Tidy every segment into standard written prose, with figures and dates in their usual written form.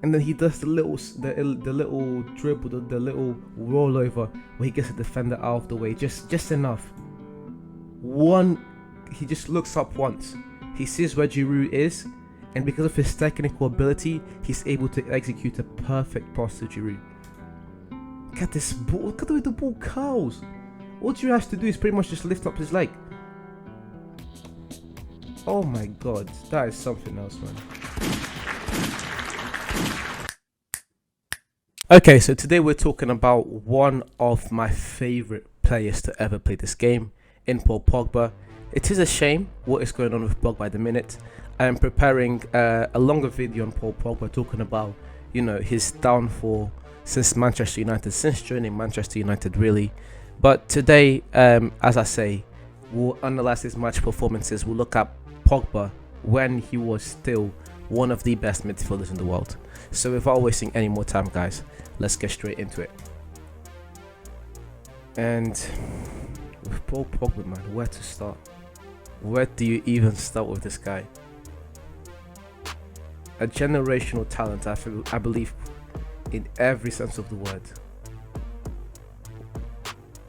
and then he does the little dribble, the little rollover where he gets a defender out of the way, just enough. He just looks up once, he sees where Giroud is, and because of his technical ability, he's able to execute a perfect pass to Giroud. Look at this ball, look at the way the ball curls. All Giroud has to do is pretty much just lift up his leg. Oh my god, that is something else, man. Okay, so today we're talking about one of my favorite players to ever play this game, in Paul Pogba. It is a shame what is going on with Pogba at the minute. I am preparing a longer video on Paul Pogba, talking about, his downfall since Manchester United, since joining Manchester United really. But today, as I say, we'll analyze his match performances. We'll look at Pogba when he was still one of the best midfielders in the world. So without wasting any more time, guys, let's get straight into it. And with Paul Pogba, man, where to start? Where do you even start with this guy? A generational talent, I believe, in every sense of the word.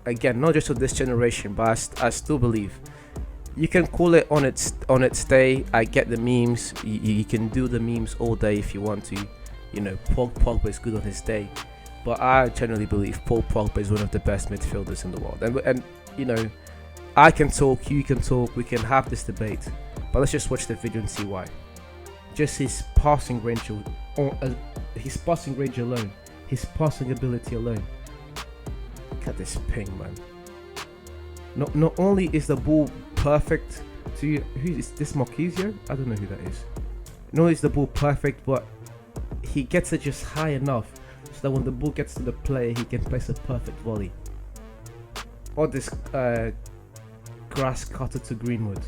Again, not just of this generation, but I still believe you can call it on its day. I get the memes. You can do the memes all day if you want to. Pogba is good on his day, but I generally believe Paul Pogba is one of the best midfielders in the world. And I can talk, you can talk, we can have this debate, but let's just watch the video and see why. Just his passing range, his passing range alone, his passing ability alone. Look at this ping, man. Not only is the ball perfect to, who is this, Marquisio? I don't know who that is. Not only is the ball perfect, but he gets it just high enough so that when the ball gets to the player, he can place a perfect volley. Or this grass cutter to Greenwood.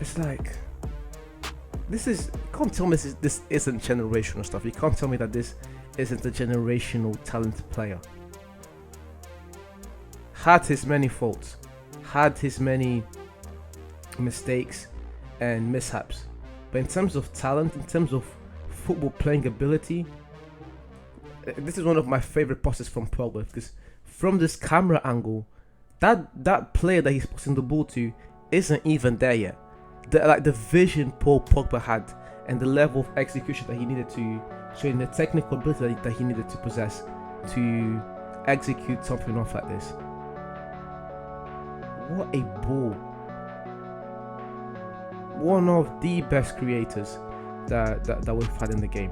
It's like, you can't tell me this isn't generational stuff. You can't tell me that this isn't a generational talent player. Had his many faults, had his many mistakes and mishaps, but in terms of talent, in terms of football playing ability, this is one of my favorite passes from Pogba, because from this camera angle, that player that he's passing the ball to isn't even there yet. The vision Paul Pogba had and the level of execution that he needed to show, in the technical ability that he needed to possess to execute something off like this. What a ball. One of the best creators that we've had in the game.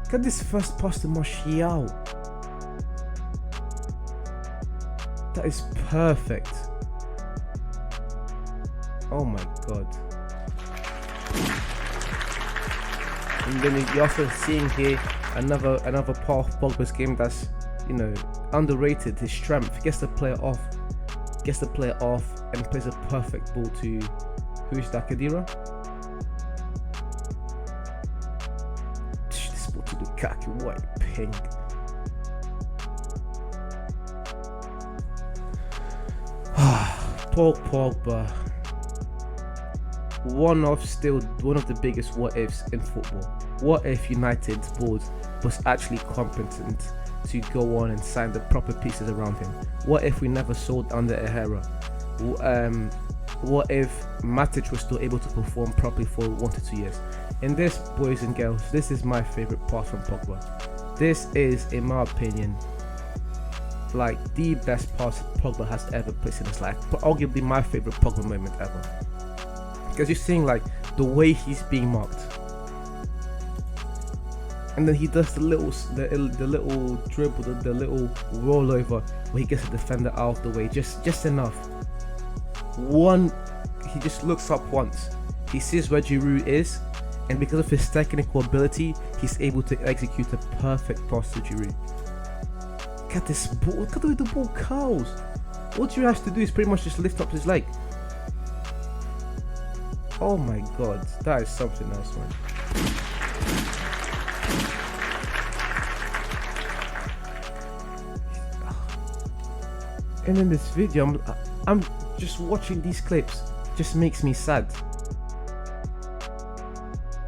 Look at this first pass to Martial. That is perfect. Oh my god. And then you're also seeing here another part of Pogba's game that's, underrated. His strength. He gets the player off and plays a perfect ball to, who is that, Khedira? This ball to Lukaku, what a ping. Paul Pogba, one of the biggest what ifs in football. What if United's board was actually competent to go on and sign the proper pieces around him? What if we never sold under Herrera? What if Matic was still able to perform properly for 1 to 2 years? In this, boys and girls, this is my favorite part from Pogba. This is, in my opinion, like the best pass Pogba has ever placed in his life, but arguably my favorite Pogba moment ever. Because you're seeing like the way he's being marked, and then he does the little dribble, the little rollover where he gets a defender out of the way, just enough. He just looks up once, he sees where Giroud is, and because of his technical ability, he's able to execute a perfect pass to Giroud. Look at this ball, look at the way the ball curls. All Giroud has to do is pretty much just lift up his leg. Oh my god, that is something else, man. And in this video, I'm just watching these clips, just makes me sad.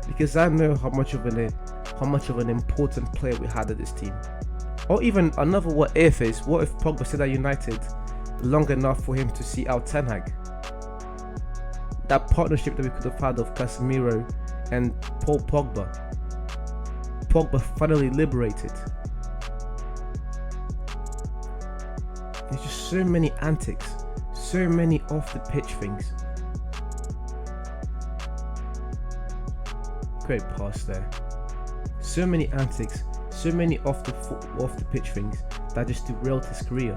because I know how much of an important player we had at this team. Or even another what if is, what if Pogba stayed at United long enough for him to see out Ten Hag? That partnership that we could have had of Casemiro and Paul Pogba. Pogba finally liberated. There's just so many antics, so many off the pitch things. Great pass there. So many antics, so many off the pitch things that just derailed his career.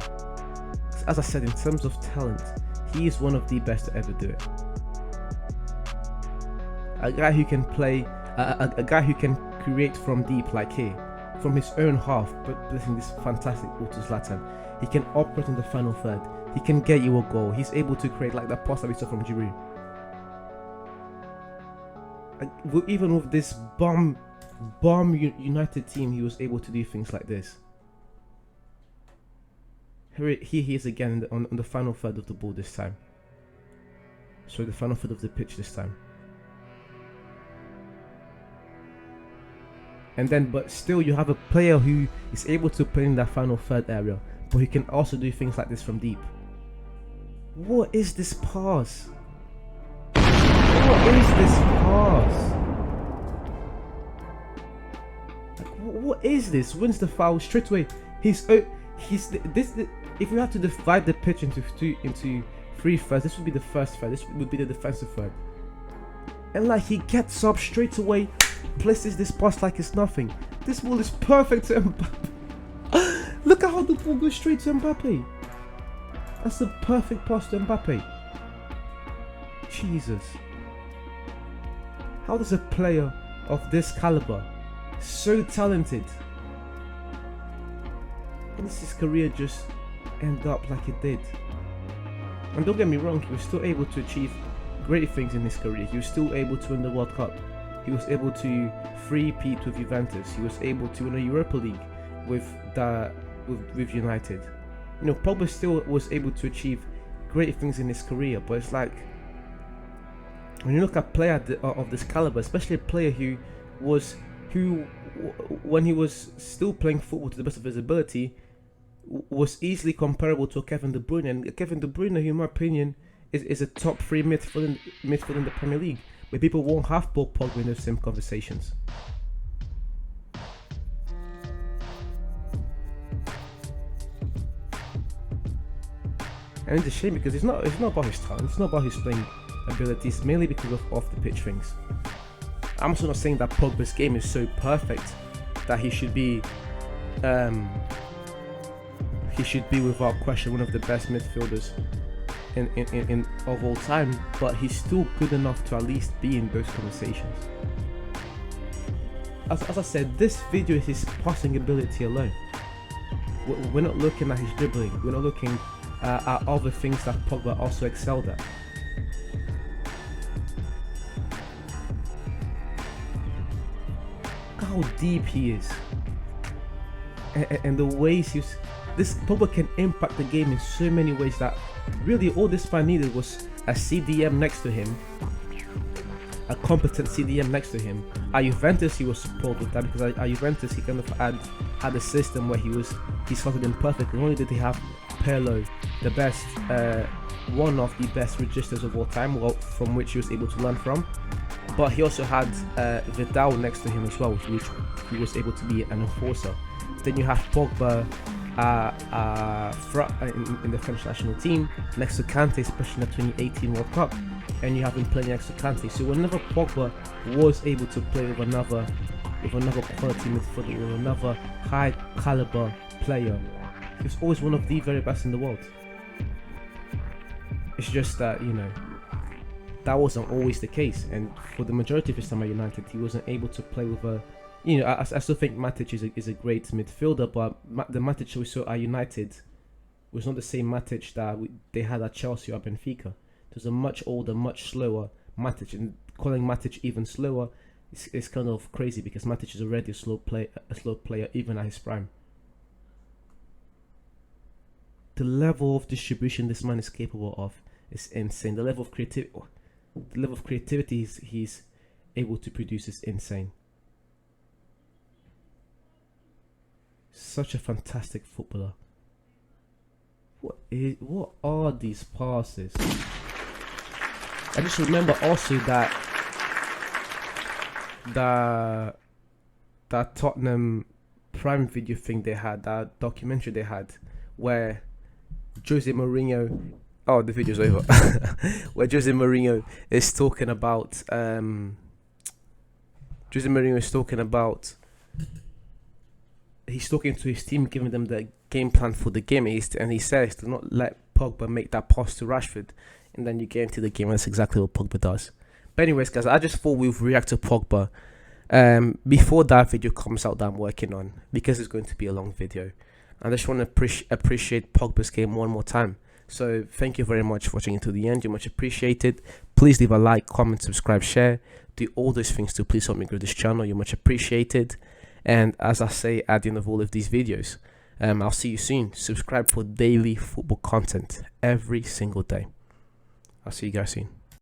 As I said, in terms of talent, he is one of the best to ever do it. A guy who can play, a guy who can create from deep like here, from his own half, but blessing this fantastic ball to Zlatan. He can operate in the final third. He can get you a goal. He's able to create like that pass that we saw from Giroud. Even with this bomb United team, he was able to do things like this. Here he is again on the final third of the ball this time. Sorry, the final third of the pitch this time. And then, but still, you have a player who is able to play in that final third area, but he can also do things like this from deep. What is this pass? What is this pass? Like, what is this? Wins the foul straight away. He's this. If we had to divide the pitch into three thirds, this would be the first third. This would be the defensive third. And like he gets up straight away, places this pass like it's nothing. This ball is perfect to Mbappe. Look at how the ball goes straight to Mbappe. That's the perfect pass to Mbappe. Jesus. How does a player of this caliber, so talented, how does his career just end up like it did? And don't get me wrong, he was still able to achieve great things in his career. He was still able to win the World Cup. He was able to three-peat with Juventus. He was able to win a Europa League with United. You know, Pogba still was able to achieve great things in his career, but it's like, when you look at a player of this caliber, especially a player who when he was still playing football to the best of his ability, was easily comparable to Kevin De Bruyne. And Kevin De Bruyne, who in my opinion is a top 3 midfielder in the Premier League, where people won't have Paul Pogba in those same conversations. And it's a shame because it's not about his talent, it's not about his playing abilities, mainly because of off the pitch things. I'm also not saying that Pogba's game is so perfect that he should be without question one of the best midfielders in of all time, but he's still good enough to at least be in those conversations. As I said, this video is his passing ability alone. We're not looking at his dribbling, we're not looking at other things that Pogba also excelled at. Look how deep he is, and the ways this Pogba can impact the game in so many ways that really all this man needed was a CDM next to him, a competent CDM next to him. At Juventus he was spoiled with that, because at Juventus he kind of had a system where he slotted in perfectly. Not only did he have Pirlo, the best, one of the best registers of all time, from which he was able to learn from, but he also had Vidal next to him as well, which he was able to be an enforcer. Then you have Pogba in the French national team next to Kante, especially in the 2018 World Cup, and you have him playing next to Kante. So whenever Pogba was able to play with another quality midfielder, with another high caliber player, he was always one of the very best in the world. It's just that, you know, that wasn't always the case, and for the majority of his time at United, he wasn't able to play with a, you know, I still think Matic is a great midfielder, but the Matic we saw at United was not the same Matic that they had at Chelsea or Benfica. It was a much older, much slower Matic, and calling Matic even slower is kind of crazy, because Matic is already a slow player even at his prime. The level of distribution this man is capable of is insane. The level of creativity able to produce is insane. Such a fantastic footballer. What are these passes? I just remember also that Tottenham Prime Video thing they had, that documentary they had, where Jose Mourinho, oh, the video's over, where Jose Mourinho is talking about, he's talking to his team, giving them the game plan for the game, and he says, do not let Pogba make that pass to Rashford, and then you get into the game, and that's exactly what Pogba does. But anyways, guys, I just thought we'd react to Pogba before that video comes out that I'm working on, because it's going to be a long video. I just want to appreciate Pogba's game one more time. So thank you very much for watching until the end. You're much appreciated. Please leave a like, comment, subscribe, share. Do all those things to please help me grow this channel. You're much appreciated. And as I say at the end of all of these videos, I'll see you soon. Subscribe for daily football content every single day. I'll see you guys soon.